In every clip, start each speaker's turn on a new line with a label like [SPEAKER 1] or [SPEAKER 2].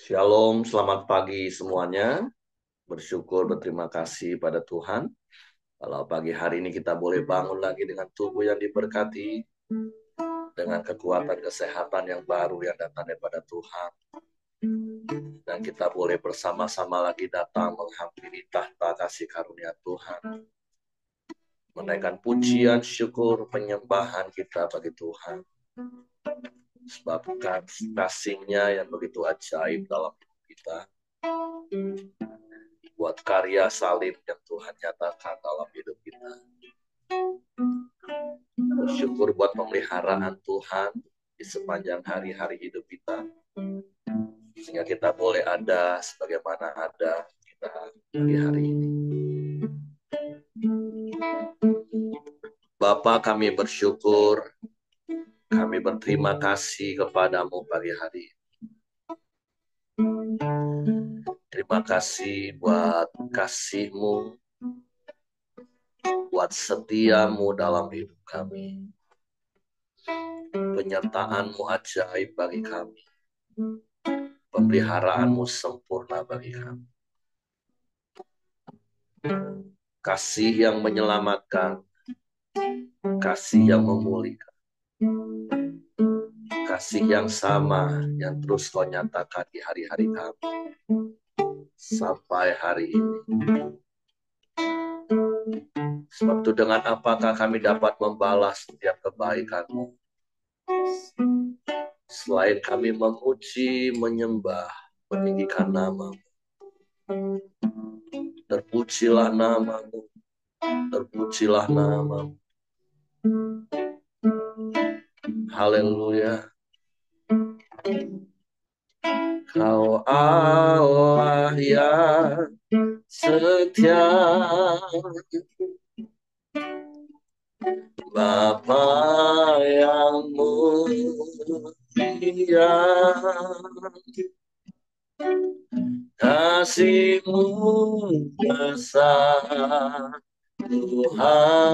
[SPEAKER 1] Shalom, selamat pagi semuanya. Bersyukur, berterima kasih pada Tuhan. Kalau pagi hari ini kita boleh bangun lagi dengan tubuh yang diberkati, dengan kekuatan kesehatan yang baru yang datang daripada Tuhan. Dan kita boleh bersama-sama lagi datang menghampiri tahta kasih karunia Tuhan. Menaikkan pujian, syukur, penyembahan kita bagi Tuhan. Sebab kasih-Nya yang begitu ajaib dalam hidup kita. Buat karya salib yang Tuhan nyatakan dalam hidup kita. Bersyukur buat pemeliharaan Tuhan di sepanjang hari-hari hidup kita. Sehingga kita boleh ada sebagaimana ada kita di hari ini. Bapa, kami bersyukur, kami berterima kasih kepadamu pagi hari ini. Terima kasih buat kasih-Mu, buat setiamu dalam hidup kami. Penyertaan-Mu ajaib bagi kami. Pemeliharaanmu sempurna bagi kami. Kasih yang menyelamatkan, kasih yang memulihkan, kasih yang sama yang terus Kau nyatakan di hari-hari kami sampai hari ini. Sebab itu dengan apakah kami dapat membalas setiap kebaikan-Mu selain kami memuji, menyembah, meninggikan nama-Mu. Terpujilah nama-Mu, terpujilah nama-Mu. Haleluya. Kau Allah yang setia, Bapa yang mulia, kasih-Mu besar Tuhan.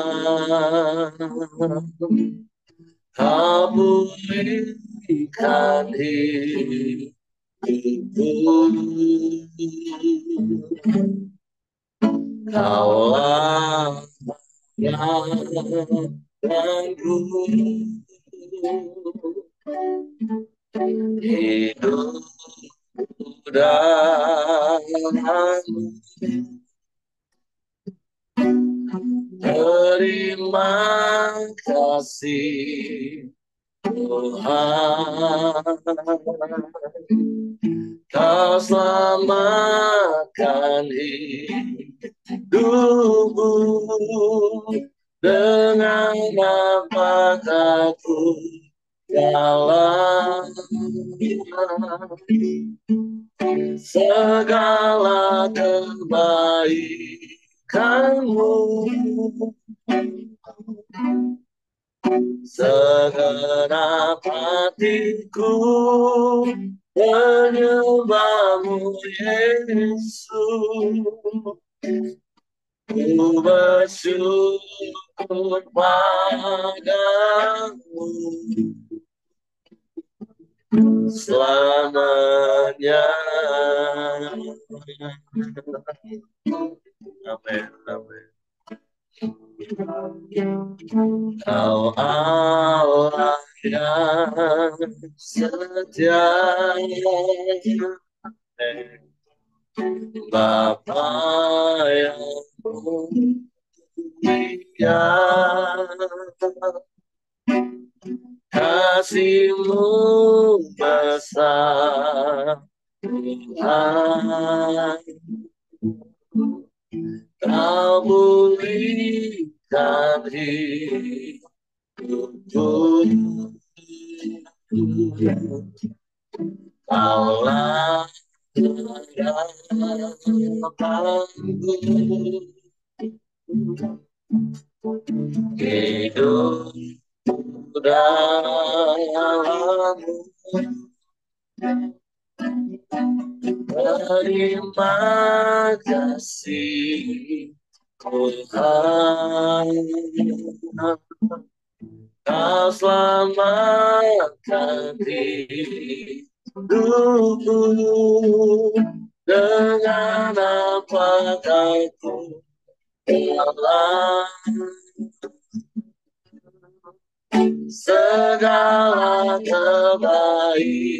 [SPEAKER 1] Kau pulihkan hidupku, Kaulah yang hidup dalam. Terima kasih Tuhan, Kau selamatkan hidupku. Dengan apakah ku kalah segala kebaikan-Mu, segenap hatiku menyembah-Mu Yesus. Ku bersyukur padamu selamanya. Amin, amin. Kau Allah yang setia, Bapa yang mulia, kasih-Mu besar Tuhan. Kau pulihkan hidupku, Kaulah harapanku, hidup dalam-Mu. Terima kasih Tuhan, Kau selamatkan hidupku. Tubuh dengan apakah ku telah segala kebaikanmu,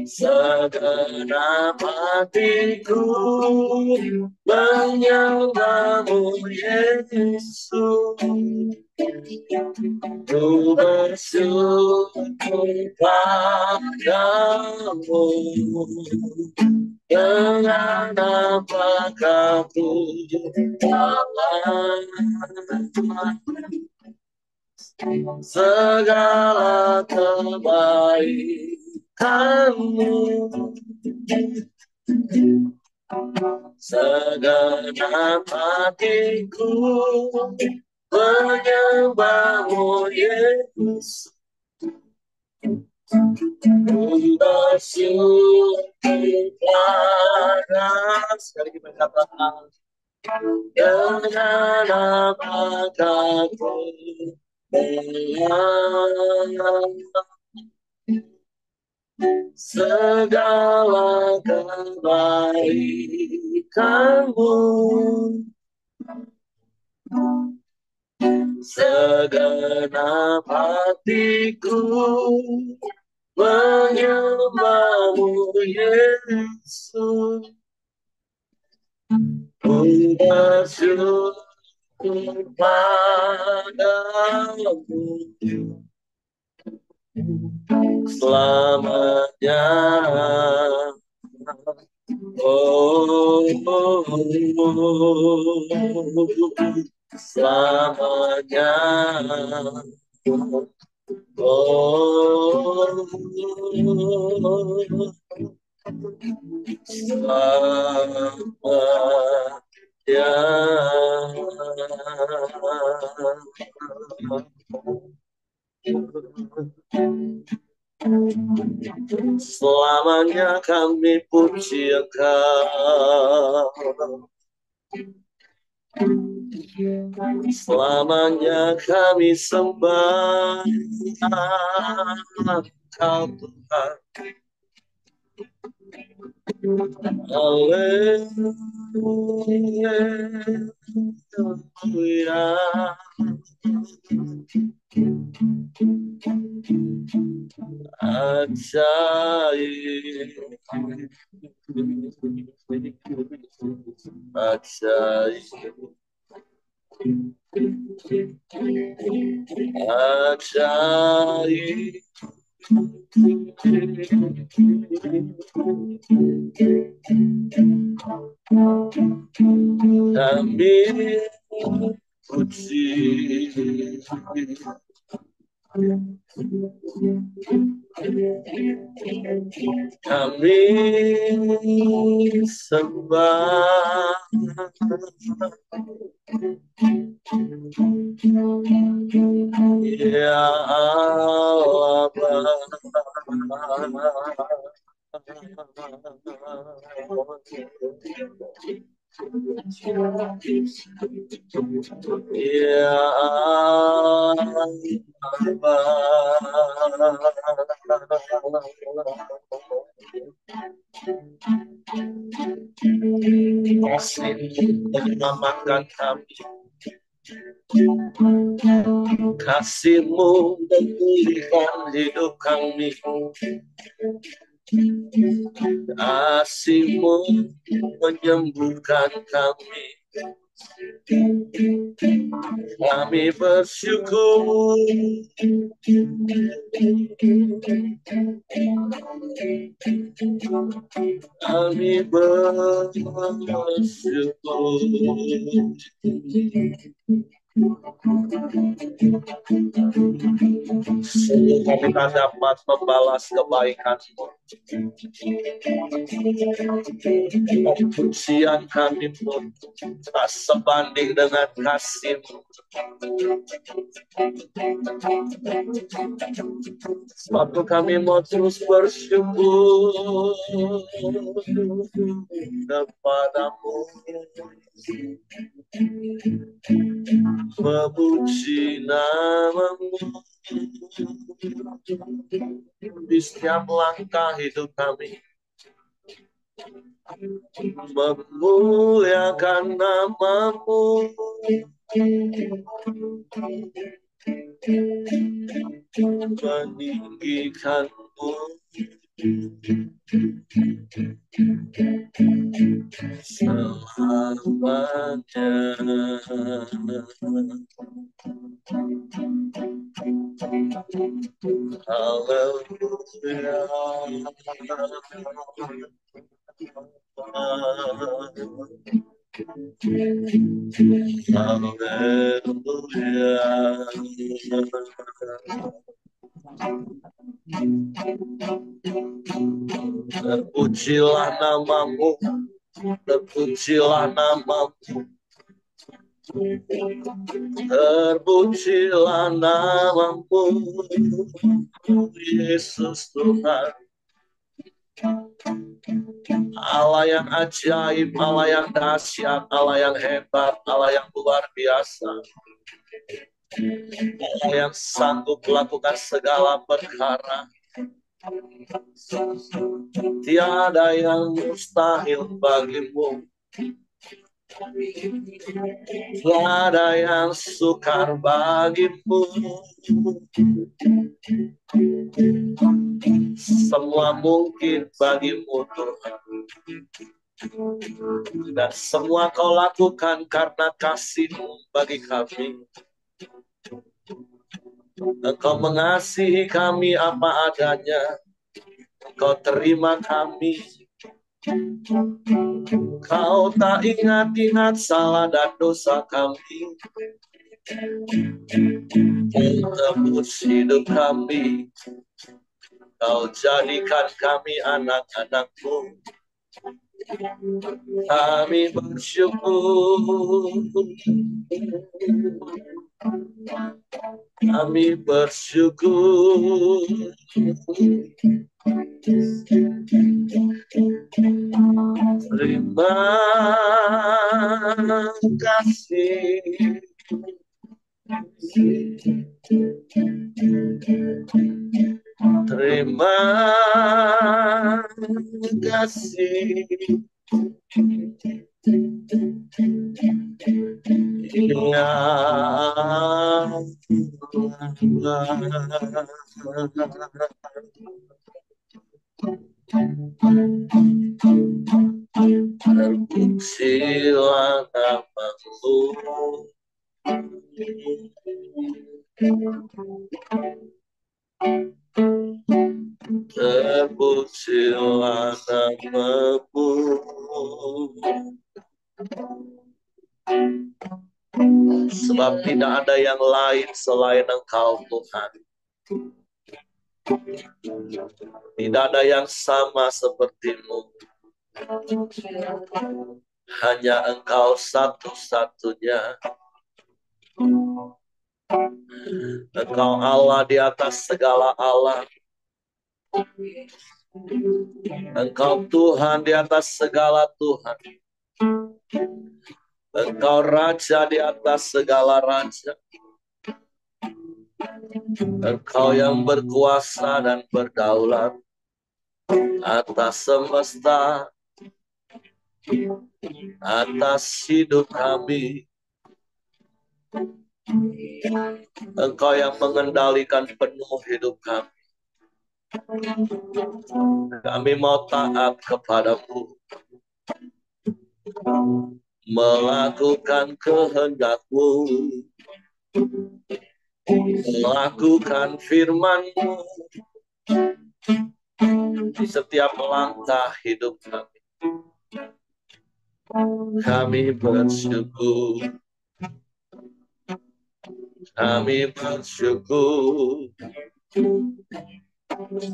[SPEAKER 1] segenap hatiku menyembahmu Yesus. Ku bersyukur padamu dengan apakah ku telah segala kebaikanmu, segenap hatiku menyembahmu Yesus. Ku bersyukur padamu. Sekali kita katakan dengan apakah ku telah segala kebaikanmu, segenap hatiku menyembahmu Yesus. Ku bersyukur padamu selamanya. Selamanya. Selamanya kami puji Engkau, selamanya kami sembah Engkau Tuhan. Haleluya. Ajaib, ajaib, ajaib. Kami puji, kami sembah ya Allah ya kasih menyelamatkan kami, kasih-Mu memulihkan hidup kami, kasih-Mu menyembuhkan kami. Kami bersyukur, kami bersyukur. Sungguh kami tak dapat membalas kebaikan-Mu. Pujian kami pun tak sebanding dengan kasih-Mu. Sebab itu kami mau terus bersyukur kepadamu, memuji namamu di setiap langkah hidup kami, memuliakan namamu, meninggikanmu selamanya. Haleluya. Terpujilah namamu, terpujilah namamu, terpujilah namamu, Yesus Tuhan. Allah yang ajaib, Allah yang dahsyat, Allah yang hebat, Allah yang luar biasa, Allah yang sanggup melakukan segala perkara. Tiada yang mustahil bagimu, tiada yang sukar bagimu. Semua mungkin bagimu Tuhan, dan semua kau lakukan karena kasih-Mu bagi kami. Engkau mengasihi kami apa adanya, Kau terima kami, Kau tak ingat-ingat salah dan dosa kami. Tebus hidup kami, Kau jadikan kami anak-anak-Mu. Kami bersyukur, kami bersyukur. Terima kasih, terima kasih. Ya terpujilah namamu, terpujilah namamu. Sebab tidak ada yang lain selain Engkau Tuhan. Tidak ada yang sama seperti-Mu. Hanya Engkau satu-satunya. Engkau Allah di atas segala Allah. Engkau Tuhan di atas segala Tuhan. Engkau Raja di atas segala Raja. Engkau yang berkuasa dan berdaulat atas semesta, atas hidup kami. Engkau yang mengendalikan penuh hidup kami. Kami mau taat kepadamu, melakukan kehendak-Mu, melakukan firman-Mu di setiap langkah hidup kami. Kami bersyukur, kami bersyukur,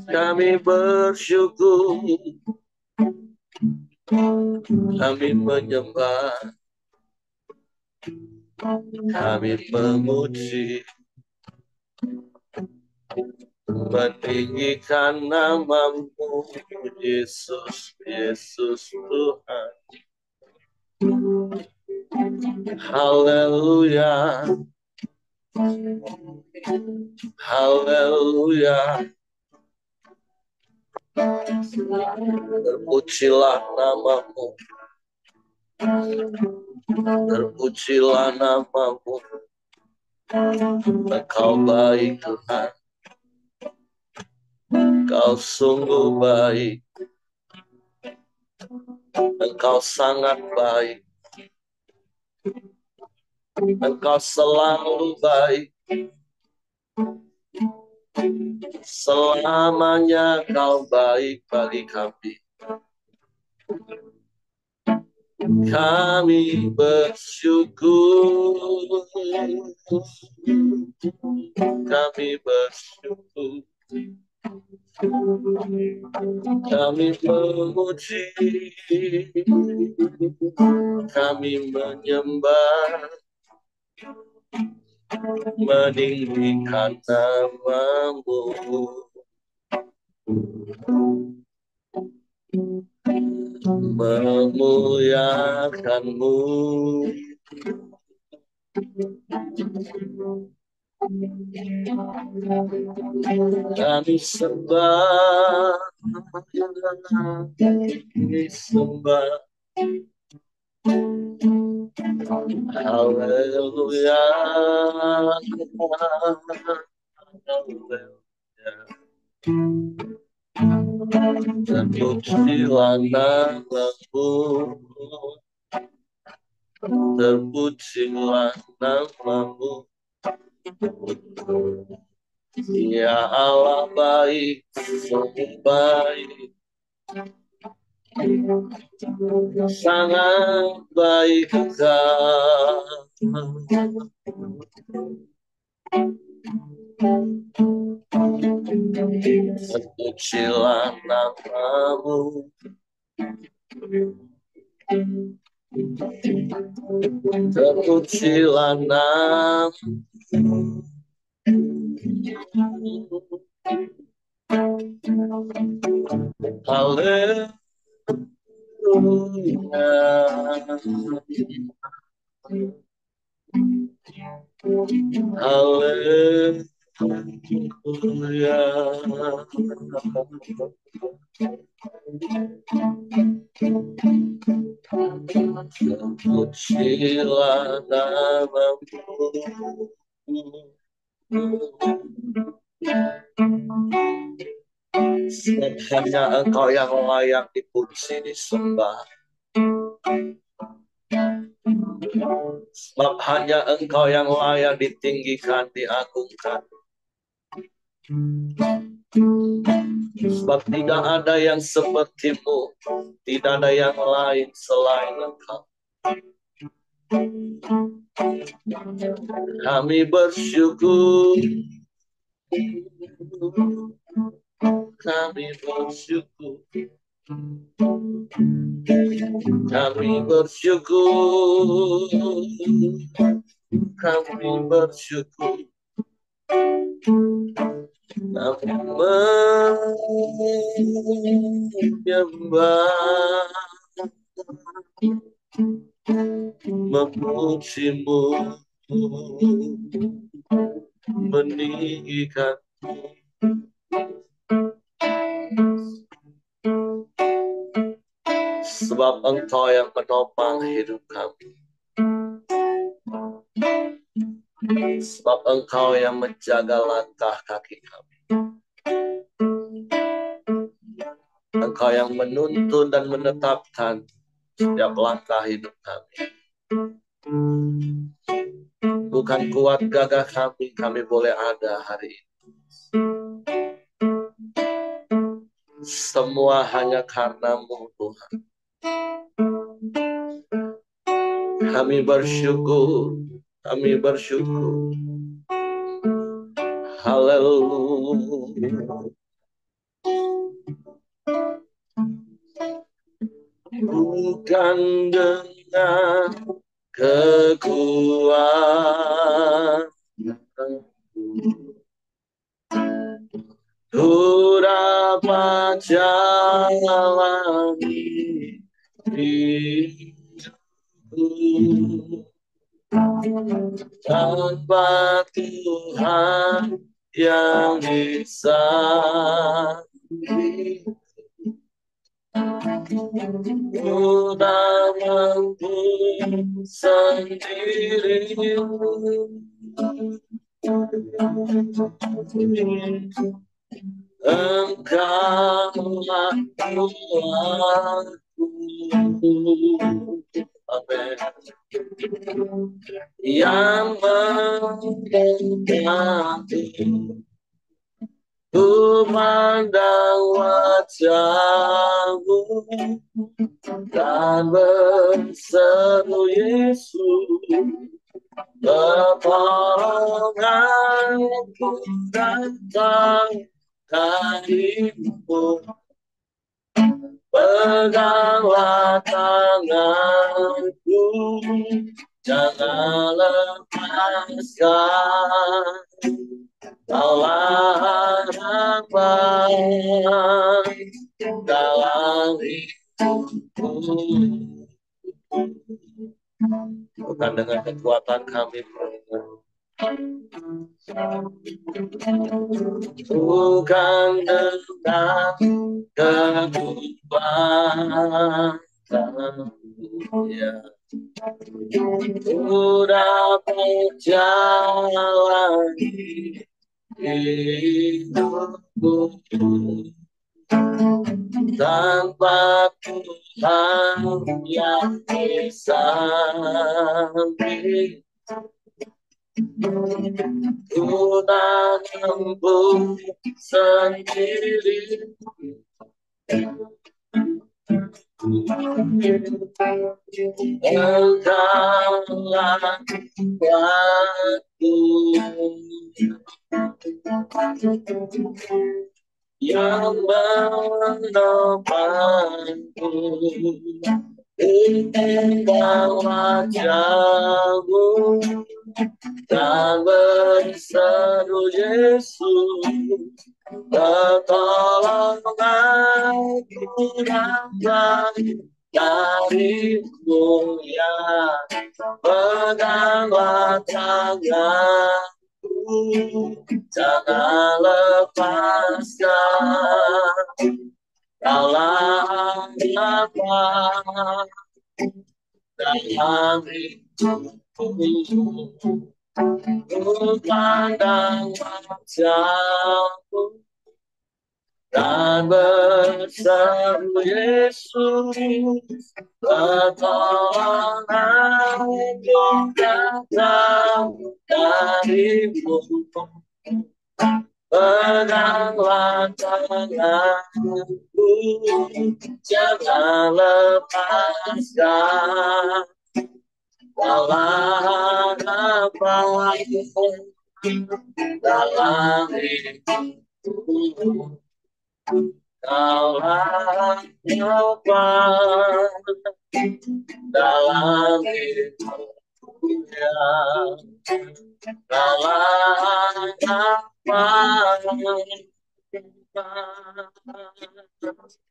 [SPEAKER 1] kami bersyukur, kami menyembah, kami memuji, meninggikan namamu, Yesus, Yesus Tuhan. Haleluya. Haleluya. Terpujilah namamu. Terpujilah namamu. Engkau baik Tuhan. Engkau sungguh baik. Engkau sangat baik. Engkau selalu baik. Selamanya kau baik bagi kami. Kami bersyukur. Kami bersyukur. Kami memuji. Kami menyembah. Meninggikan namamu. Memuliakanmu. Kami sembah. Kami sembah. Haleluya. Terpujilah namamu. Terpujilah namamu. Ya Allah baik, sungguh baik. Sangat baik Engkau. Terpujilah namamu. Terpujilah namamu. Haleluya. Haleluya. Terpujilah namamu. Sebab hanya Engkau yang layak dipuji, disembah. Sebab hanya Engkau yang layak ditinggikan, diagungkan. Sebab tidak ada yang seperti-Mu, tidak ada yang lain selain Engkau. Kami bersyukur. Kami bersyukur. Kami bersyukur. Kami bersyukur. Kami menyembah, memuji-Mu, meninggikan-Mu. Sebab Engkau yang menopang hidup kami. Sebab Engkau yang menjaga langkah kaki kami. Engkau yang menuntun dan menetapkan setiap langkah hidup kami. Bukan kuat gagah kami boleh ada hari ini. Semua hanya karena-Mu Tuhan. Kami bersyukur. Kami bersyukur. Haleluya. Bukan dengan kekuatan ku dapat jalani hidupku, tanpa Tuhan yang bisa sudah mampu sendiri. Engkaulah Tuhanku. Amin. Yang mengganti ku pandang wajahmu dan berseru Yesus, pertolonganku datang darimu. Peganglah tanganku, jangan lepaskan. Kaulah harapan dalam hidupku. Bukan dengan kekuatan kami, bukan dengan kekuatan, ya, ku dapat jalani hidupku tanpa Tuhan yang bisa beri. Ku tak mampu sendiri. Engkaulah kuatku yang menopangku. Engkau wajahmu dan berseru Yesus, pertolonganku datang darimu, ya. Peganglah tanganku, jangan lepaskan. Kaulah harapan dalam hidupku. Ku pandang wajahmu dan berseru Yesus, pertolonganku datang darimu. Peganglah tanganku, jangan lepaskan. Kaulah harapan dalam hidupku. Kaulah harapan dalam hidupku, ya. Kaulah harapan dalam hidupku.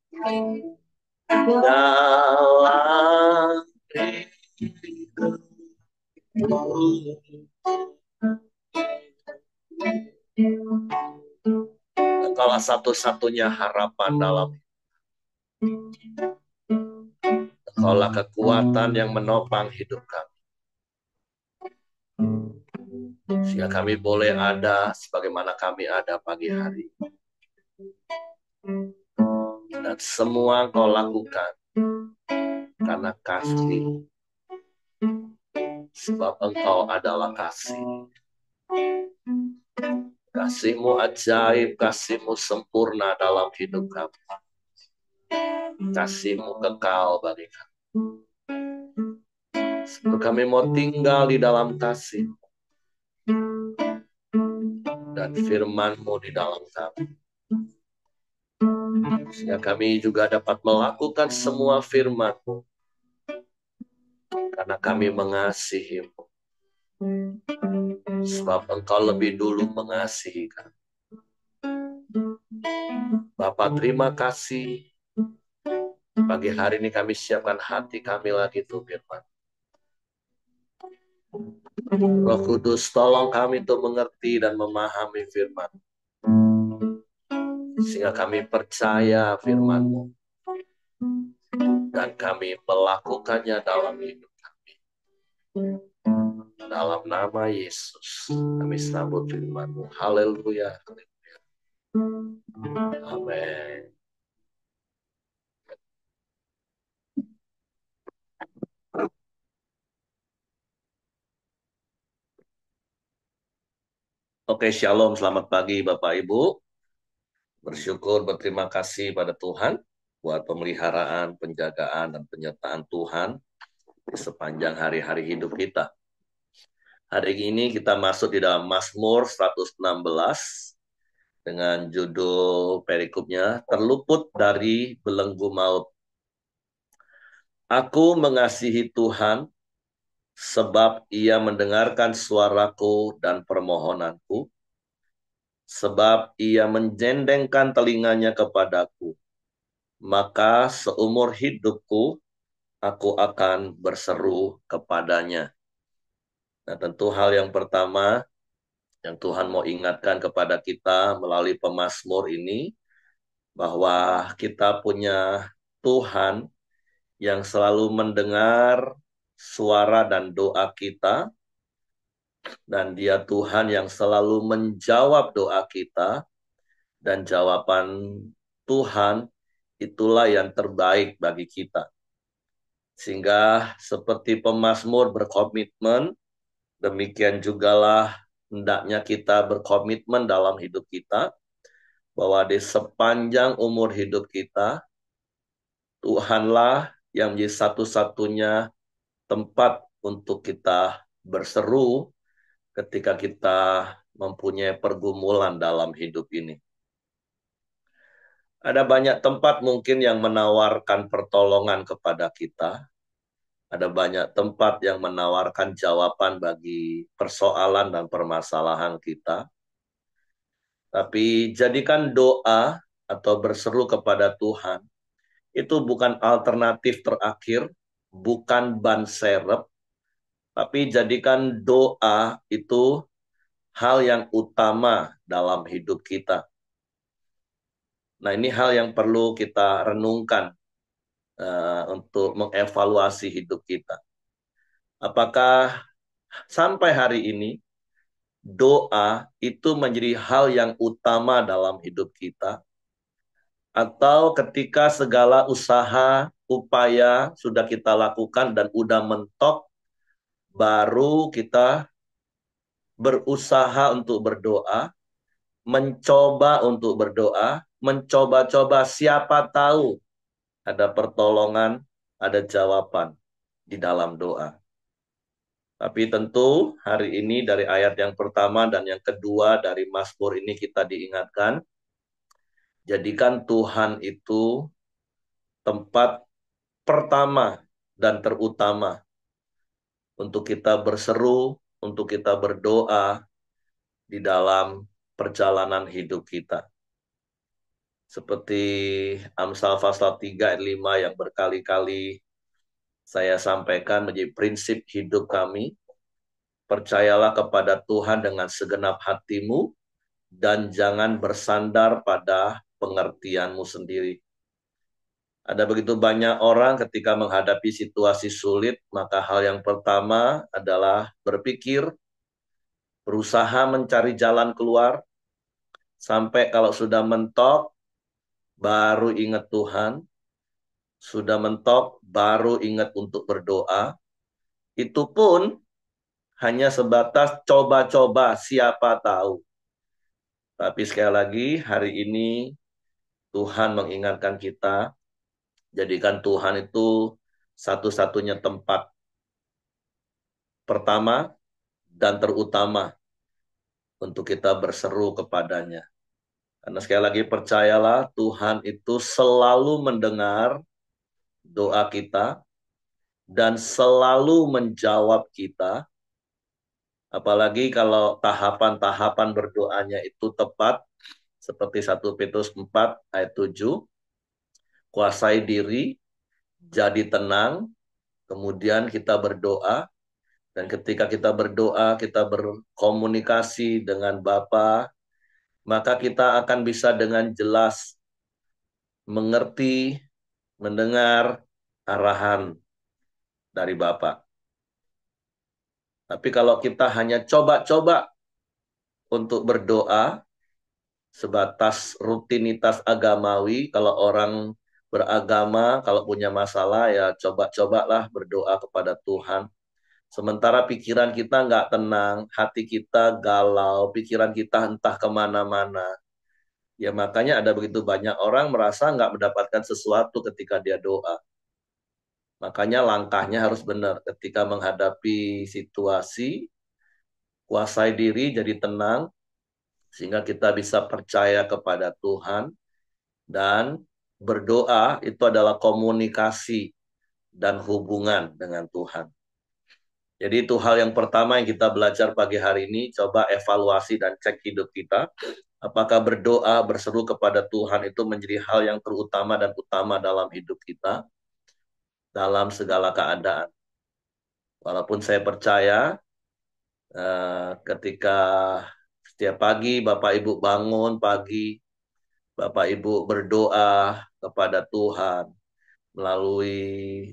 [SPEAKER 1] Engkaulah satu-satunya harapan dalam hidup. Engkaulah kekuatan yang menopang hidup kami, sehingga kami boleh ada sebagaimana kami ada pagi hari. Dan semua Engkau lakukan karena kasih, sebab Engkau adalah kasih. Kasih-Mu ajaib, kasih-Mu sempurna dalam hidup kami. Kasih-Mu kekal bagi kami. Sebab kami mau tinggal di dalam kasih dan firman-Mu di dalam kami, sehingga kami juga dapat melakukan semua firman-Mu karena kami mengasihi-Mu. Sebab Engkau lebih dulu mengasihi kami. Bapa, terima kasih. Pagi hari ini kami siapkan hati kami lagi untuk firman. Roh Kudus, tolong kami untuk mengerti dan memahami firman, sehingga kami percaya firman-Mu dan kami melakukannya dalam hidup kami. Dalam nama Yesus, kami sambut firman-Mu. Haleluya. Amin. Oke, shalom. Selamat pagi Bapak Ibu. Bersyukur, berterima kasih pada Tuhan buat pemeliharaan, penjagaan, dan penyertaan Tuhan di sepanjang hari-hari hidup kita. Hari ini kita masuk di dalam Mazmur 116 dengan judul perikopnya, Terluput dari Belenggu Maut. Aku mengasihi Tuhan sebab Ia mendengarkan suaraku dan permohonanku, sebab Ia menjendengkan telinganya kepadaku. Maka seumur hidupku aku akan berseru kepadanya. Nah, tentu hal yang pertama yang Tuhan mau ingatkan kepada kita melalui pemazmur ini, bahwa kita punya Tuhan yang selalu mendengar suara dan doa kita, dan Dia Tuhan yang selalu menjawab doa kita, dan jawaban Tuhan itulah yang terbaik bagi kita. Sehingga seperti pemazmur berkomitmen, demikian jugalah hendaknya kita berkomitmen dalam hidup kita, bahwa di sepanjang umur hidup kita, Tuhanlah yang menjadi satu-satunya tempat untuk kita berseru ketika kita mempunyai pergumulan dalam hidup ini. Ada banyak tempat mungkin yang menawarkan pertolongan kepada kita. Ada banyak tempat yang menawarkan jawaban bagi persoalan dan permasalahan kita. Tapi jadikan doa atau berseru kepada Tuhan itu bukan alternatif terakhir, bukan ban serep, tapi jadikan doa itu hal yang utama dalam hidup kita. Nah, ini hal yang perlu kita renungkan untuk mengevaluasi hidup kita. Apakah sampai hari ini doa itu menjadi hal yang utama dalam hidup kita? Atau ketika segala usaha, upaya sudah kita lakukan dan udah mentok, baru kita berusaha untuk berdoa, mencoba untuk berdoa, mencoba-coba, siapa tahu ada pertolongan, ada jawaban di dalam doa. Tapi tentu hari ini dari ayat yang pertama dan yang kedua dari Mazmur ini kita diingatkan, jadikan Tuhan itu tempat pertama dan terutama untuk kita berseru, untuk kita berdoa di dalam perjalanan hidup kita. Seperti Amsal pasal 3 ayat 5 yang berkali-kali saya sampaikan menjadi prinsip hidup kami. Percayalah kepada Tuhan dengan segenap hatimu dan jangan bersandar pada pengertianmu sendiri. Ada begitu banyak orang ketika menghadapi situasi sulit, maka hal yang pertama adalah berpikir, berusaha mencari jalan keluar, sampai kalau sudah mentok, baru ingat Tuhan, sudah mentok, baru ingat untuk berdoa. Itu pun hanya sebatas coba-coba, siapa tahu. Tapi sekali lagi, hari ini Tuhan mengingatkan kita, jadikan Tuhan itu satu-satunya tempat pertama dan terutama untuk kita berseru kepadanya. Karena sekali lagi percayalah, Tuhan itu selalu mendengar doa kita dan selalu menjawab kita. Apalagi kalau tahapan-tahapan berdoanya itu tepat, seperti 1 Petrus 4 ayat 7, kuasai diri, jadi tenang, kemudian kita berdoa, Dan ketika kita berdoa, kita berkomunikasi dengan Bapa, maka kita akan bisa dengan jelas mengerti, mendengar arahan dari Bapa. Tapi kalau kita hanya coba-coba untuk berdoa sebatas rutinitas agamawi, kalau orang beragama, kalau punya masalah ya coba-cobalah berdoa kepada Tuhan. Sementara pikiran kita nggak tenang, hati kita galau, pikiran kita entah kemana-mana. Ya makanya ada begitu banyak orang merasa nggak mendapatkan sesuatu ketika dia doa. Makanya langkahnya harus benar. Ketika menghadapi situasi, kuasai diri, jadi tenang, sehingga kita bisa percaya kepada Tuhan, dan berdoa itu adalah komunikasi dan hubungan dengan Tuhan. Jadi itu hal yang pertama yang kita belajar pagi hari ini. Coba evaluasi dan cek hidup kita. Apakah berdoa, berseru kepada Tuhan itu menjadi hal yang terutama dan utama dalam hidup kita, dalam segala keadaan. Walaupun saya percaya ketika setiap pagi Bapak Ibu bangun pagi, Bapak Ibu berdoa kepada Tuhan melalui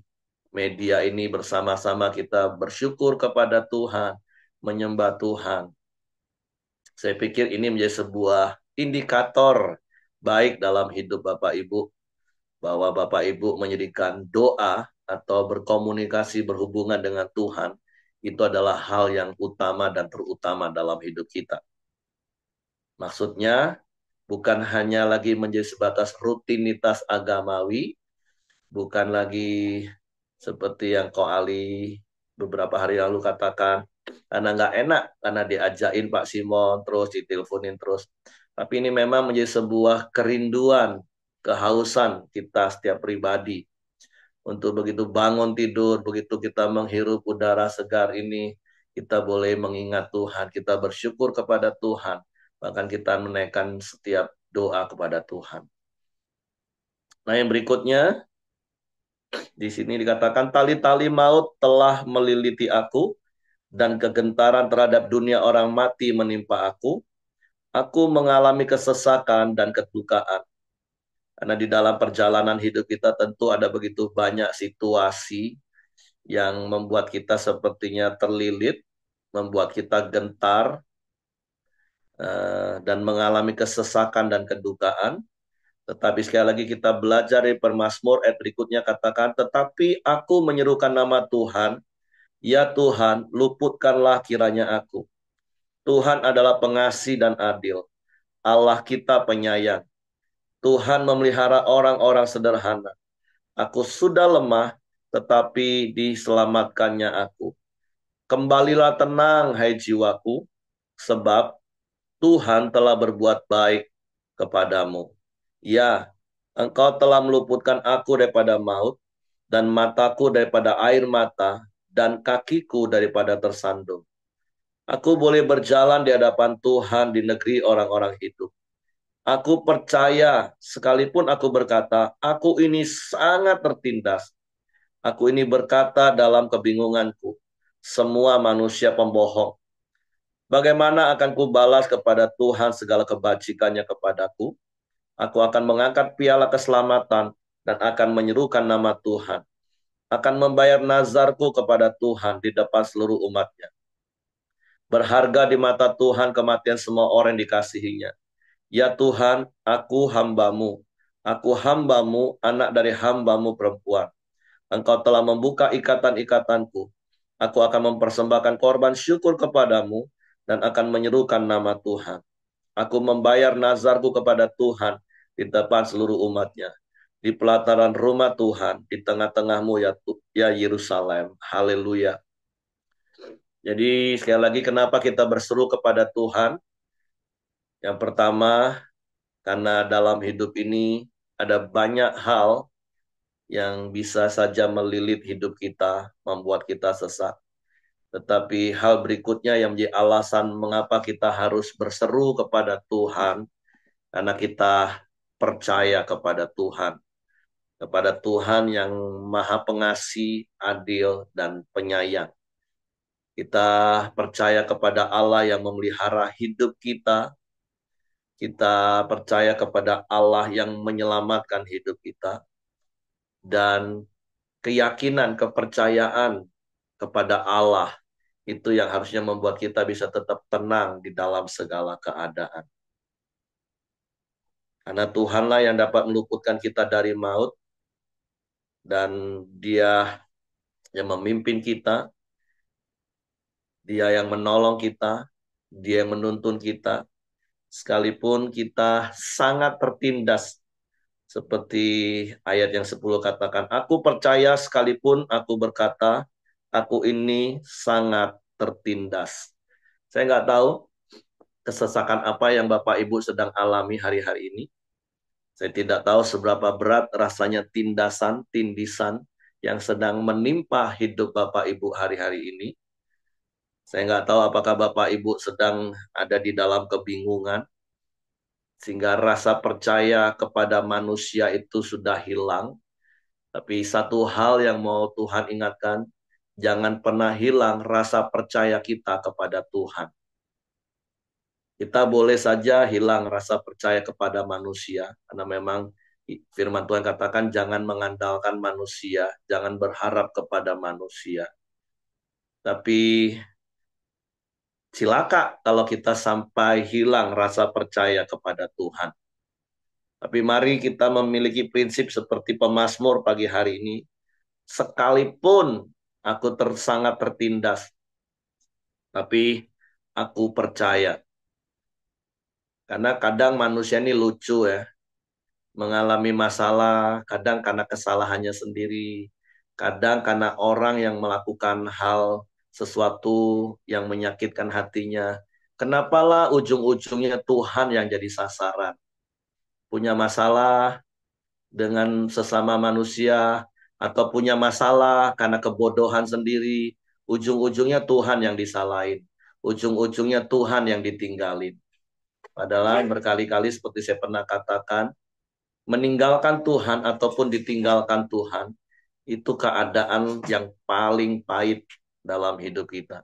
[SPEAKER 1] media ini, bersama-sama kita bersyukur kepada Tuhan, menyembah Tuhan. Saya pikir ini menjadi sebuah indikator baik dalam hidup Bapak Ibu, bahwa Bapak Ibu menjadikan doa atau berkomunikasi berhubungan dengan Tuhan itu adalah hal yang utama dan terutama dalam hidup kita. Maksudnya bukan hanya lagi menjadi sebatas rutinitas agamawi, bukan lagi seperti yang Ko Ali beberapa hari lalu katakan, karena nggak enak, karena diajain Pak Simon terus, diteleponin terus. Tapi ini memang menjadi sebuah kerinduan, kehausan kita setiap pribadi. Untuk begitu bangun tidur, begitu kita menghirup udara segar ini, kita boleh mengingat Tuhan, kita bersyukur kepada Tuhan, bahkan kita menaikkan setiap doa kepada Tuhan. Nah yang berikutnya, di sini dikatakan, tali-tali maut telah meliliti aku, dan kegentaran terhadap dunia orang mati menimpa aku. Aku mengalami kesesakan dan kedukaan. Karena di dalam perjalanan hidup kita tentu ada begitu banyak situasi yang membuat kita sepertinya terlilit, membuat kita gentar, dan mengalami kesesakan dan kedukaan. Tetapi sekali lagi kita belajar dari Permazmur ayat berikutnya katakan, tetapi aku menyerukan nama Tuhan, ya Tuhan, luputkanlah kiranya aku. Tuhan adalah pengasih dan adil. Allah kita penyayang. Tuhan memelihara orang-orang sederhana. Aku sudah lemah, tetapi diselamatkannya aku. Kembalilah tenang, hai jiwaku, sebab Tuhan telah berbuat baik kepadamu. Ya, Engkau telah meluputkan aku daripada maut, dan mataku daripada air mata, dan kakiku daripada tersandung. Aku boleh berjalan di hadapan Tuhan di negeri orang-orang hidup. Aku percaya, sekalipun aku berkata, aku ini sangat tertindas. Aku ini berkata dalam kebingunganku, semua manusia pembohong. Bagaimana akan kubalas kepada Tuhan segala kebajikannya kepadaku? Aku akan mengangkat piala keselamatan dan akan menyerukan nama Tuhan. Akan membayar nazarku kepada Tuhan di depan seluruh umatnya. Berharga di mata Tuhan kematian semua orang yang dikasihinya. Ya Tuhan, aku hambamu. Aku hambamu, anak dari hambamu perempuan. Engkau telah membuka ikatan-ikatanku. Aku akan mempersembahkan korban syukur kepadamu dan akan menyerukan nama Tuhan. Aku membayar nazarku kepada Tuhan di depan seluruh umatnya. Di pelataran rumah Tuhan, di tengah-tengahmu ya Yerusalem. Haleluya. Jadi sekali lagi kenapa kita berseru kepada Tuhan? Yang pertama, karena dalam hidup ini ada banyak hal yang bisa saja melilit hidup kita, membuat kita sesak. Tetapi hal berikutnya yang menjadi alasan mengapa kita harus berseru kepada Tuhan, karena kita percaya kepada Tuhan yang Maha Pengasih, adil, dan penyayang. Kita percaya kepada Allah yang memelihara hidup kita. Kita percaya kepada Allah yang menyelamatkan hidup kita. Dan keyakinan, kepercayaan kepada Allah itu yang harusnya membuat kita bisa tetap tenang di dalam segala keadaan. Karena Tuhanlah yang dapat meluputkan kita dari maut, dan Dia yang memimpin kita, Dia yang menolong kita, Dia yang menuntun kita, sekalipun kita sangat tertindas. Seperti ayat yang 10 katakan, aku percaya sekalipun aku berkata, aku ini sangat tertindas. Saya nggak tahu kesesakan apa yang Bapak Ibu sedang alami hari-hari ini. Saya tidak tahu seberapa berat rasanya tindisan yang sedang menimpa hidup Bapak Ibu hari-hari ini. Saya nggak tahu apakah Bapak Ibu sedang ada di dalam kebingungan, sehingga rasa percaya kepada manusia itu sudah hilang. Tapi satu hal yang mau Tuhan ingatkan, jangan pernah hilang rasa percaya kita kepada Tuhan. Kita boleh saja hilang rasa percaya kepada manusia, karena memang firman Tuhan katakan jangan mengandalkan manusia, jangan berharap kepada manusia. Tapi cilaka kalau kita sampai hilang rasa percaya kepada Tuhan. Tapi mari kita memiliki prinsip seperti pemazmur pagi hari ini. Sekalipun aku sangat tertindas, tapi aku percaya. Karena kadang manusia ini lucu ya. Mengalami masalah, kadang karena kesalahannya sendiri, kadang karena orang yang melakukan hal sesuatu yang menyakitkan hatinya. Kenapalah ujung-ujungnya Tuhan yang jadi sasaran? Punya masalah dengan sesama manusia, atau punya masalah karena kebodohan sendiri, ujung-ujungnya Tuhan yang disalahin. Ujung-ujungnya Tuhan yang ditinggalin. Padahal berkali-kali seperti saya pernah katakan, meninggalkan Tuhan ataupun ditinggalkan Tuhan, itu keadaan yang paling pahit dalam hidup kita.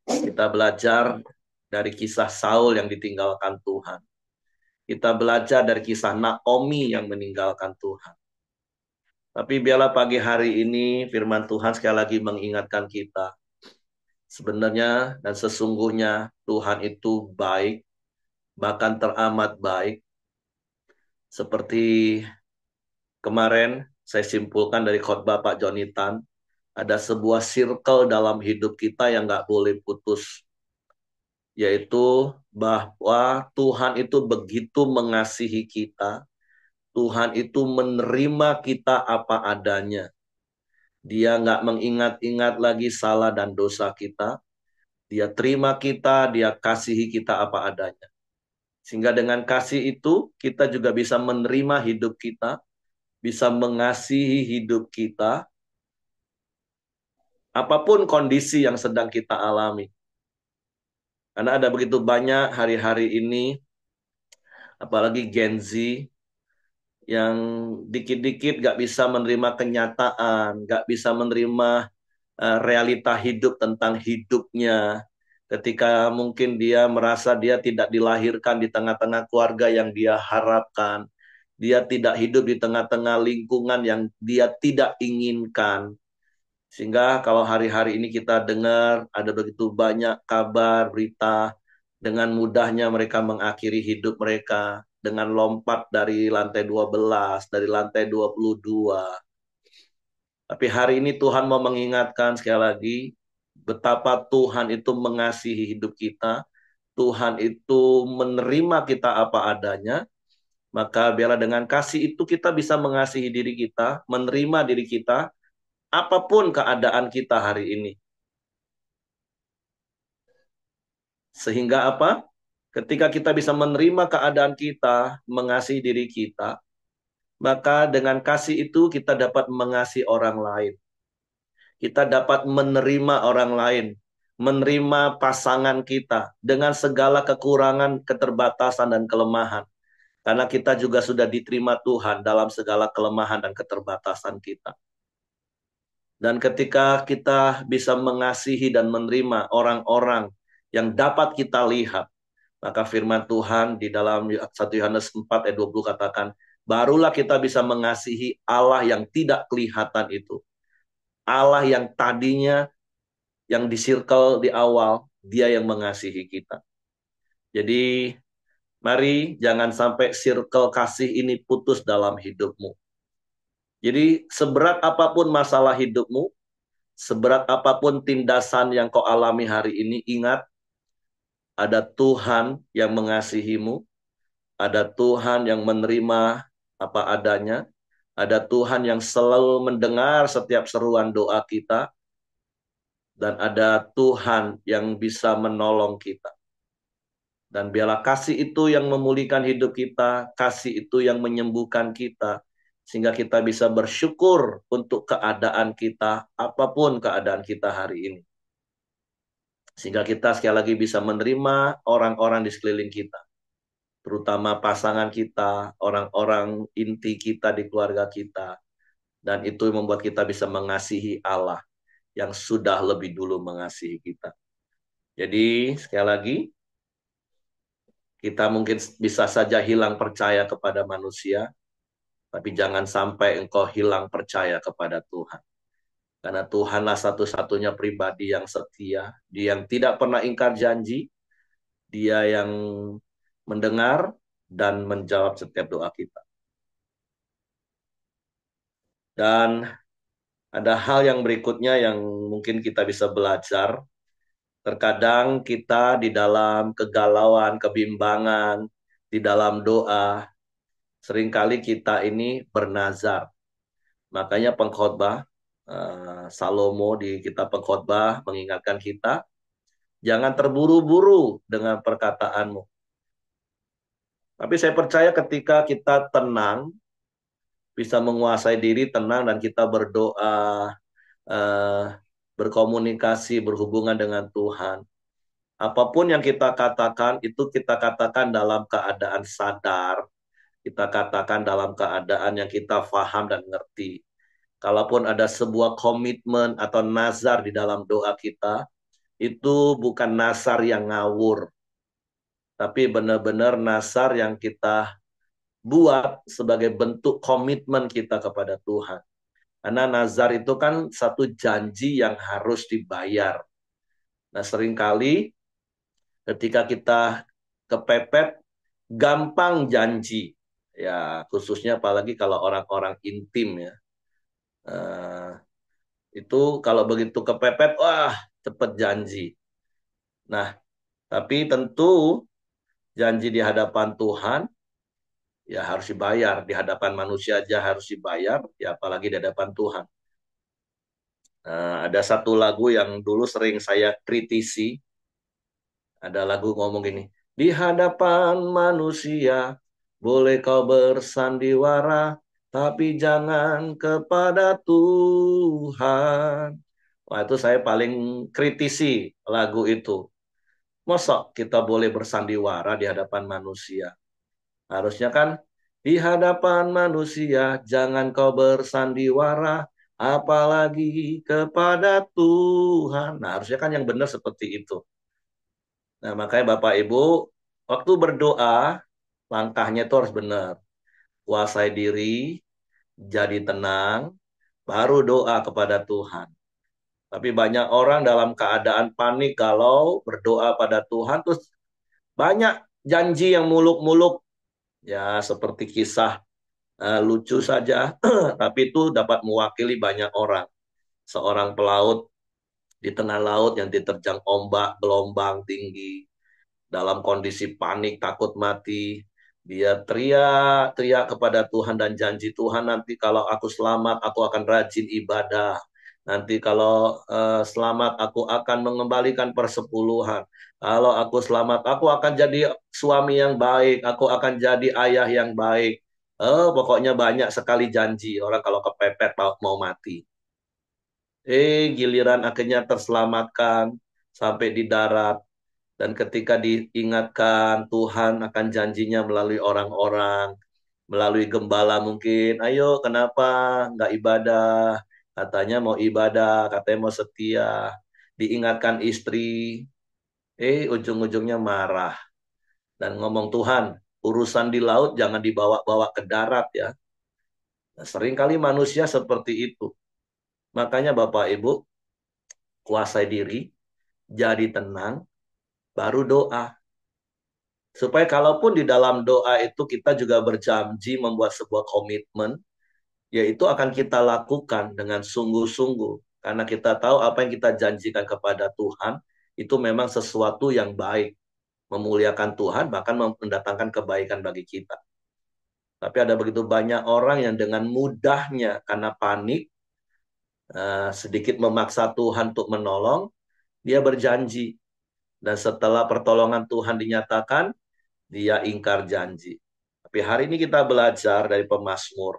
[SPEAKER 1] Kita belajar dari kisah Saul yang ditinggalkan Tuhan. Kita belajar dari kisah Naomi yang meninggalkan Tuhan. Tapi biarlah pagi hari ini firman Tuhan sekali lagi mengingatkan kita. Sebenarnya dan sesungguhnya Tuhan itu baik, bahkan teramat baik. Seperti kemarin saya simpulkan dari khotbah Pak Jonitan, ada sebuah circle dalam hidup kita yang nggak boleh putus. Yaitu bahwa Tuhan itu begitu mengasihi kita, Tuhan itu menerima kita apa adanya. Dia nggak mengingat-ingat lagi salah dan dosa kita. Dia terima kita, dia kasihi kita apa adanya. Sehingga dengan kasih itu, kita juga bisa menerima hidup kita, bisa mengasihi hidup kita, apapun kondisi yang sedang kita alami. Karena ada begitu banyak hari-hari ini, apalagi Gen Z, yang dikit-dikit gak bisa menerima kenyataan, gak bisa menerima realita hidup tentang hidupnya. Ketika mungkin dia merasa dia tidak dilahirkan di tengah-tengah keluarga yang dia harapkan. Dia tidak hidup di tengah-tengah lingkungan yang dia tidak inginkan. Sehingga kalau hari-hari ini kita dengar ada begitu banyak kabar, berita, dengan mudahnya mereka mengakhiri hidup mereka dengan lompat dari lantai 12, dari lantai 22. Tapi hari ini Tuhan mau mengingatkan sekali lagi betapa Tuhan itu mengasihi hidup kita, Tuhan itu menerima kita apa adanya, maka biarlah dengan kasih itu kita bisa mengasihi diri kita, menerima diri kita, apapun keadaan kita hari ini. Sehingga apa? Ketika kita bisa menerima keadaan kita, mengasihi diri kita, maka dengan kasih itu kita dapat mengasihi orang lain. Kita dapat menerima orang lain, menerima pasangan kita dengan segala kekurangan, keterbatasan, dan kelemahan. Karena kita juga sudah diterima Tuhan dalam segala kelemahan dan keterbatasan kita. Dan ketika kita bisa mengasihi dan menerima orang-orang yang dapat kita lihat, maka firman Tuhan di dalam 1 Yohanes 4 ayat 20 katakan, barulah kita bisa mengasihi Allah yang tidak kelihatan itu. Allah yang tadinya yang di circle di awal, dia yang mengasihi kita. Jadi mari jangan sampai circle kasih ini putus dalam hidupmu. Jadi seberat apapun masalah hidupmu, seberat apapun tindasan yang kau alami hari ini, ingat ada Tuhan yang mengasihimu, ada Tuhan yang menerima apa adanya, ada Tuhan yang selalu mendengar setiap seruan doa kita, dan ada Tuhan yang bisa menolong kita. Dan biarlah kasih itu yang memulihkan hidup kita, kasih itu yang menyembuhkan kita, sehingga kita bisa bersyukur untuk keadaan kita, apapun keadaan kita hari ini. Sehingga kita sekali lagi bisa menerima orang-orang di sekeliling kita, terutama pasangan kita, orang-orang inti kita di keluarga kita. Dan itu membuat kita bisa mengasihi Allah yang sudah lebih dulu mengasihi kita. Jadi sekali lagi, kita mungkin bisa saja hilang percaya kepada manusia, tapi jangan sampai engkau hilang percaya kepada Tuhan. Karena Tuhanlah satu-satunya pribadi yang setia, Dia yang tidak pernah ingkar janji, Dia yang mendengar dan menjawab setiap doa kita. Dan ada hal yang berikutnya yang mungkin kita bisa belajar. Terkadang kita di dalam kegalauan, kebimbangan, di dalam doa, seringkali kita ini bernazar. Makanya pengkhotbah Salomo di kitab pengkhotbah mengingatkan kita, jangan terburu-buru dengan perkataanmu. Tapi saya percaya ketika kita tenang, bisa menguasai diri, tenang, dan kita berdoa, eh, berkomunikasi, berhubungan dengan Tuhan. Apapun yang kita katakan, itu kita katakan dalam keadaan sadar. Kita katakan dalam keadaan yang kita paham dan ngerti. Kalaupun ada sebuah komitmen atau nazar di dalam doa kita, itu bukan nazar yang ngawur, tapi benar-benar nazar yang kita buat sebagai bentuk komitmen kita kepada Tuhan. Karena nazar itu kan satu janji yang harus dibayar. Nah, seringkali ketika kita kepepet, gampang janji. Ya, khususnya apalagi kalau orang-orang intim ya. Uh, itu kalau begitu kepepet, wah, cepet janji. Nah, tapi tentu janji di hadapan Tuhan ya harus dibayar. Di hadapan manusia aja harus dibayar, ya apalagi di hadapan Tuhan. Ada satu lagu yang dulu sering saya kritisi. Ada lagu ngomong gini, di hadapan manusia boleh kau bersandiwara, tapi jangan kepada Tuhan. Wah, itu saya paling kritisi lagu itu. Masa kita boleh bersandiwara di hadapan manusia? Harusnya kan di hadapan manusia jangan kau bersandiwara, apalagi kepada Tuhan. Nah, harusnya kan yang benar seperti itu. Nah, makanya Bapak Ibu, waktu berdoa, langkahnya itu harus benar. Kuasai diri, jadi tenang, baru doa kepada Tuhan. Tapi banyak orang dalam keadaan panik kalau berdoa pada Tuhan, terus banyak janji yang muluk-muluk. Ya, seperti kisah lucu saja, tapi itu dapat mewakili banyak orang. Seorang pelaut di tengah laut yang diterjang ombak, gelombang tinggi, dalam kondisi panik, takut mati. Dia teriak-teriak kepada Tuhan dan janji Tuhan, nanti kalau aku selamat, aku akan rajin ibadah. Nanti kalau selamat, aku akan mengembalikan persepuluhan. Kalau aku selamat, aku akan jadi suami yang baik. Aku akan jadi ayah yang baik. Pokoknya banyak sekali janji orang kalau kepepet mau mati. Giliran akhirnya terselamatkan sampai di darat. Dan ketika diingatkan Tuhan akan janjinya melalui orang-orang, melalui gembala mungkin, ayo kenapa nggak ibadah? Katanya mau ibadah, katanya mau setia, diingatkan istri, ujung-ujungnya marah dan ngomong, Tuhan, urusan di laut jangan dibawa-bawa ke darat ya. Nah, seringkali manusia seperti itu. Makanya Bapak Ibu, kuasai diri, jadi tenang, baru doa. Supaya kalaupun di dalam doa itu kita juga berjanji membuat sebuah komitmen, yaitu akan kita lakukan dengan sungguh-sungguh. Karena kita tahu apa yang kita janjikan kepada Tuhan, itu memang sesuatu yang baik. Memuliakan Tuhan, bahkan mendatangkan kebaikan bagi kita. Tapi ada begitu banyak orang yang dengan mudahnya, karena panik, sedikit memaksa Tuhan untuk menolong, dia berjanji. Dan setelah pertolongan Tuhan dinyatakan, dia ingkar janji. Tapi hari ini kita belajar dari pemazmur.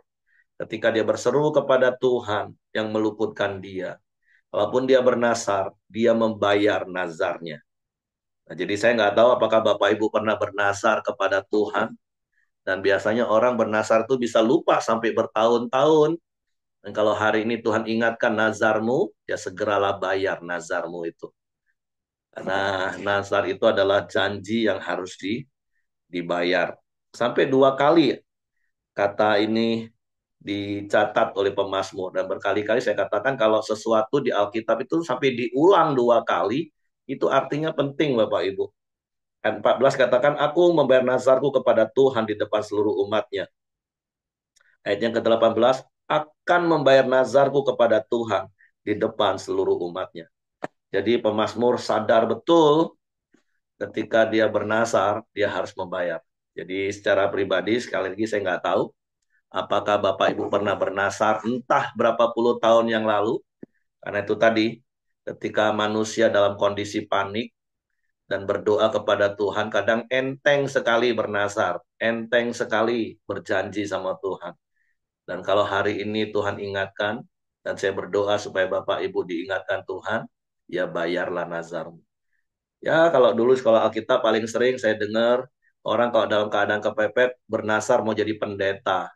[SPEAKER 1] Ketika dia berseru kepada Tuhan yang meluputkan dia. Walaupun dia bernazar, dia membayar nazarnya. Nah, jadi saya nggak tahu apakah Bapak Ibu pernah bernazar kepada Tuhan. Dan biasanya orang bernazar itu bisa lupa sampai bertahun-tahun. Dan kalau hari ini Tuhan ingatkan nazarmu, ya segeralah bayar nazarmu itu. Karena nazar itu adalah janji yang harus dibayar. Sampai 2 kali kata ini dicatat oleh pemazmur. Dan berkali-kali saya katakan kalau sesuatu di Alkitab itu sampai diulang 2 kali, itu artinya penting Bapak Ibu. Ayat 14 katakan, aku membayar nazarku kepada Tuhan di depan seluruh umatnya. Ayat yang ke-18, akan membayar nazarku kepada Tuhan di depan seluruh umatnya. Jadi pemazmur sadar betul ketika dia bernazar, dia harus membayar. Jadi secara pribadi, sekali lagi saya nggak tahu apakah Bapak Ibu pernah bernazar entah berapa puluh tahun yang lalu. Karena itu tadi, ketika manusia dalam kondisi panik dan berdoa kepada Tuhan, kadang enteng sekali bernazar, enteng sekali berjanji sama Tuhan. Dan kalau hari ini Tuhan ingatkan, dan saya berdoa supaya Bapak Ibu diingatkan Tuhan, ya bayarlah nazarmu. Ya kalau dulu sekolah Alkitab paling sering saya dengar, orang kalau dalam keadaan kepepet, bernazar mau jadi pendeta.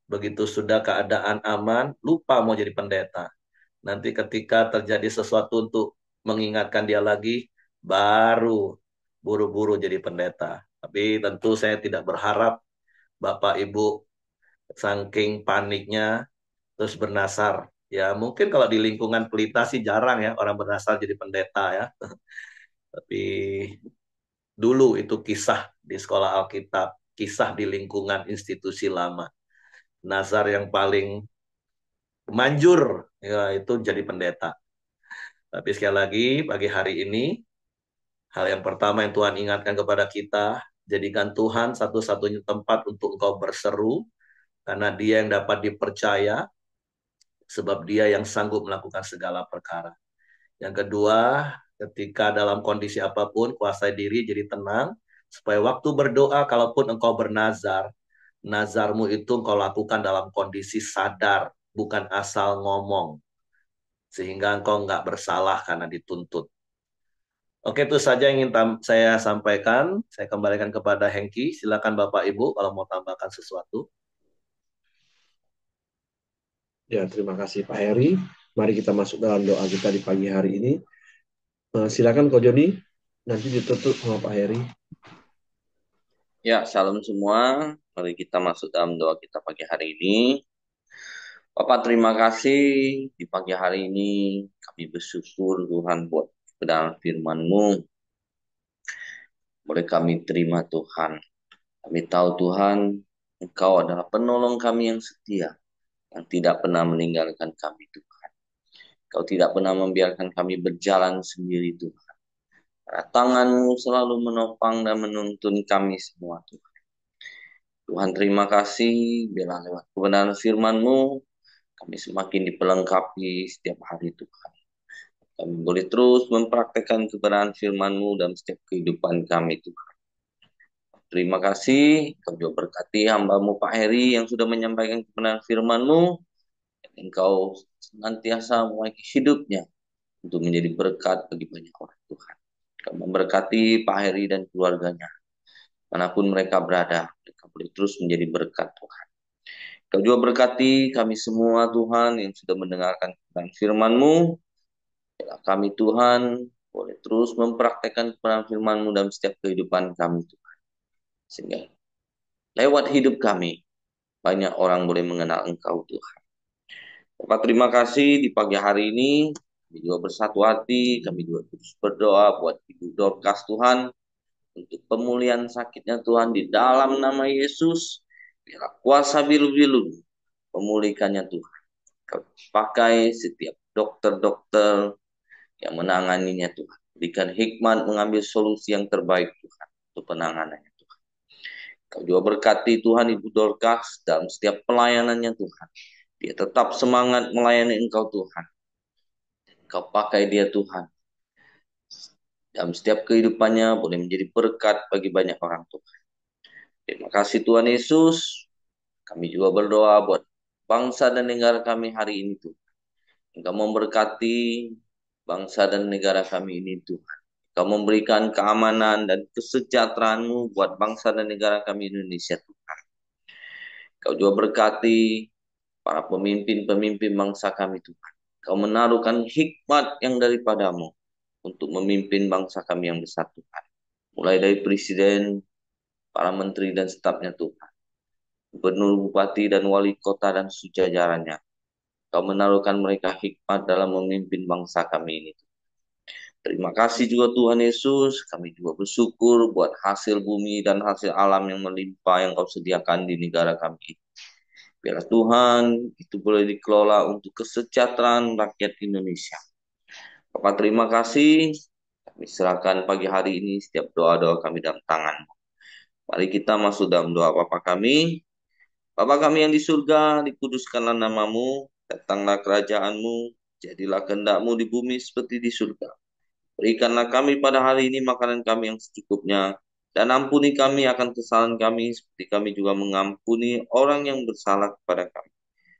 [SPEAKER 1] Begitu sudah keadaan aman, lupa mau jadi pendeta. Nanti ketika terjadi sesuatu untuk mengingatkan dia lagi, baru buru-buru jadi pendeta. Tapi tentu saya tidak berharap Bapak Ibu saking paniknya terus bernasar. Ya mungkin kalau di lingkungan pelita sih jarang ya orang bernasar jadi pendeta ya. Tapi dulu itu kisah di sekolah Alkitab, kisah di lingkungan institusi lama. Nazar yang paling manjur ya, itu jadi pendeta. Tapi sekali lagi pagi hari ini hal yang pertama yang Tuhan ingatkan kepada kita, jadikan Tuhan satu-satunya tempat untuk engkau berseru karena Dia yang dapat dipercaya sebab Dia yang sanggup melakukan segala perkara. Yang kedua, ketika dalam kondisi apapun, kuasai diri, jadi tenang, supaya waktu berdoa, kalaupun engkau bernazar, nazarmu itu engkau lakukan dalam kondisi sadar, bukan asal ngomong, sehingga engkau nggak bersalah karena dituntut. Oke, itu saja yang ingin saya sampaikan. Saya kembalikan kepada Hengki. Silakan Bapak Ibu kalau mau tambahkan sesuatu.
[SPEAKER 2] Ya, terima kasih Pak Heri. Mari kita masuk dalam doa kita di pagi hari ini. Silakan Ko Joni, nanti ditutup sama Pak Heri.
[SPEAKER 3] Ya, salam semua. Mari kita masuk dalam doa kita pagi hari ini. Bapak, terima kasih di pagi hari ini. Kami bersyukur Tuhan buat kebenaran firman-Mu. Boleh kami terima Tuhan. Kami tahu Tuhan, Engkau adalah penolong kami yang setia, yang tidak pernah meninggalkan kami Tuhan. Engkau tidak pernah membiarkan kami berjalan sendiri Tuhan. Karena tangan-Mu selalu menopang dan menuntun kami semua Tuhan. Tuhan terima kasih, bila lewat kebenaran firman-Mu, kami semakin diperlengkapi setiap hari Tuhan. Kami boleh terus mempraktekkan kebenaran firman-Mu dalam setiap kehidupan kami Tuhan. Terima kasih, Kau juga berkati hamba-Mu Pak Heri yang sudah menyampaikan kebenaran firman-Mu. Engkau senantiasa memakai hidupnya untuk menjadi berkat bagi banyak orang Tuhan. Kau memberkati Pak Heri dan keluarganya. Manapun mereka berada, mereka boleh terus menjadi berkat Tuhan. Kau juga berkati kami semua Tuhan yang sudah mendengarkan tentang firman-Mu. Biarlah kami Tuhan boleh terus mempraktekkan kebenaran firman-Mu dalam setiap kehidupan kami Tuhan. Sehingga lewat hidup kami banyak orang boleh mengenal Engkau Tuhan. Bapak terima kasih di pagi hari ini. Kami juga bersatu hati, kami juga terus berdoa buat Ibu Dorcas Tuhan. Untuk pemulihan sakitnya Tuhan di dalam nama Yesus. Biarlah kuasa bilu-bilu memulihkannya Tuhan. Kau pakai setiap dokter-dokter yang menanganinya Tuhan. Berikan hikmat mengambil solusi yang terbaik Tuhan untuk penanganannya Tuhan. Kau juga berkati Tuhan Ibu Dorcas dalam setiap pelayanannya Tuhan. Dia tetap semangat melayani Engkau Tuhan. Kau pakai dia Tuhan. Dalam setiap kehidupannya boleh menjadi berkat bagi banyak orang Tuhan. Terima kasih Tuhan Yesus. Kami juga berdoa buat bangsa dan negara kami hari ini Tuhan. Engkau memberkati bangsa dan negara kami ini Tuhan. Engkau memberikan keamanan dan kesejahteraan-Mu buat bangsa dan negara kami Indonesia Tuhan. Engkau juga berkati para pemimpin-pemimpin bangsa kami Tuhan. Engkau menaruhkan hikmat yang daripada-Mu untuk memimpin bangsa kami yang besar Tuhan. Mulai dari presiden, para menteri dan stafnya Tuhan. Gubernur, bupati, dan wali kota dan sejajarannya. Kau menaruhkan mereka hikmat dalam memimpin bangsa kami ini. Terima kasih juga Tuhan Yesus. Kami juga bersyukur buat hasil bumi dan hasil alam yang melimpah yang Kau sediakan di negara kami. Biarlah Tuhan itu boleh dikelola untuk kesejahteraan rakyat Indonesia. Bapak terima kasih. Kami serahkan pagi hari ini setiap doa-doa kami dalam tangan. Mari kita masuk dalam doa Bapa kami. Bapa kami yang di surga, dikuduskanlah namamu, datanglah kerajaan-Mu, jadilah kehendak-Mu di bumi seperti di surga. Berikanlah kami pada hari ini makanan kami yang secukupnya, dan ampuni kami akan kesalahan kami, seperti kami juga mengampuni orang yang bersalah kepada kami.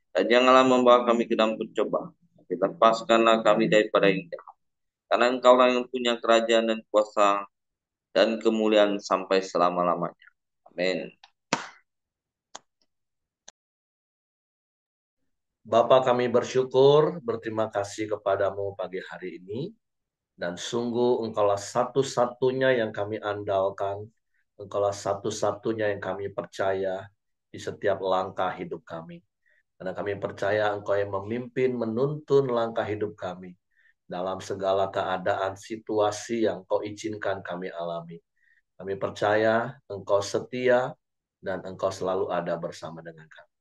[SPEAKER 3] Dan janganlah membawa kami ke dalam pencobaan, tapi lepaskanlah kami daripada yang jahat. Karena Engkaulah yang punya kerajaan dan kuasa dan kemuliaan sampai selama-lamanya. Amin.
[SPEAKER 1] Bapa kami bersyukur, berterima kasih kepadamu pagi hari ini. Dan sungguh Engkaulah satu-satunya yang kami andalkan. Engkaulah satu-satunya yang kami percaya di setiap langkah hidup kami. Karena kami percaya Engkau yang memimpin, menuntun langkah hidup kami. Dalam segala keadaan, situasi yang Kau izinkan kami alami. Kami percaya Engkau setia dan Engkau selalu ada bersama dengan kami.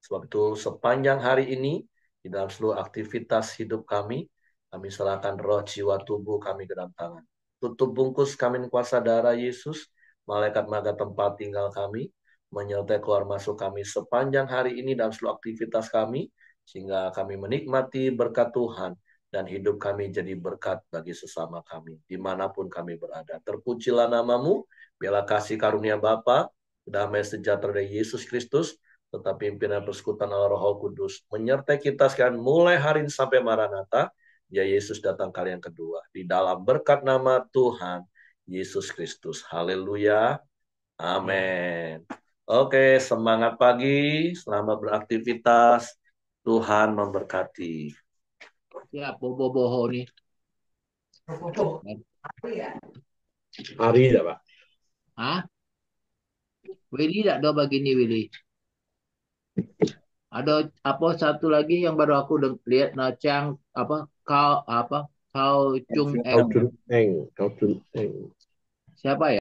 [SPEAKER 1] Sebab itu sepanjang hari ini, di dalam seluruh aktivitas hidup kami serahkan roh, jiwa, tubuh kami ke dalam tangan. Tutup bungkus kami kuasa darah Yesus, malaikat maga tempat tinggal kami, menyertai keluar masuk kami sepanjang hari ini dalam seluruh aktivitas kami, sehingga kami menikmati berkat Tuhan, dan hidup kami jadi berkat bagi sesama kami, dimanapun kami berada. Terpujilah namamu, biarlah kasih karunia Bapa, damai sejahtera dari Yesus Kristus, tetapi pimpinan persekutuan Allah Roh Kudus menyertai kita sekarang mulai hari ini sampai Maranatha, ya Yesus datang kali yang kedua. Di dalam berkat nama Tuhan Yesus Kristus. Haleluya. Amin. Oke, semangat pagi, selamat beraktivitas. Tuhan memberkati.
[SPEAKER 4] Ya, bobo-boho nih.
[SPEAKER 2] Hari tidak, Pak?
[SPEAKER 4] Hah? Willy tidak ada begini Willy. Ada apa satu lagi yang baru aku lihat Nacang kau Chung
[SPEAKER 2] Kau Chun Eng.
[SPEAKER 4] siapa ya?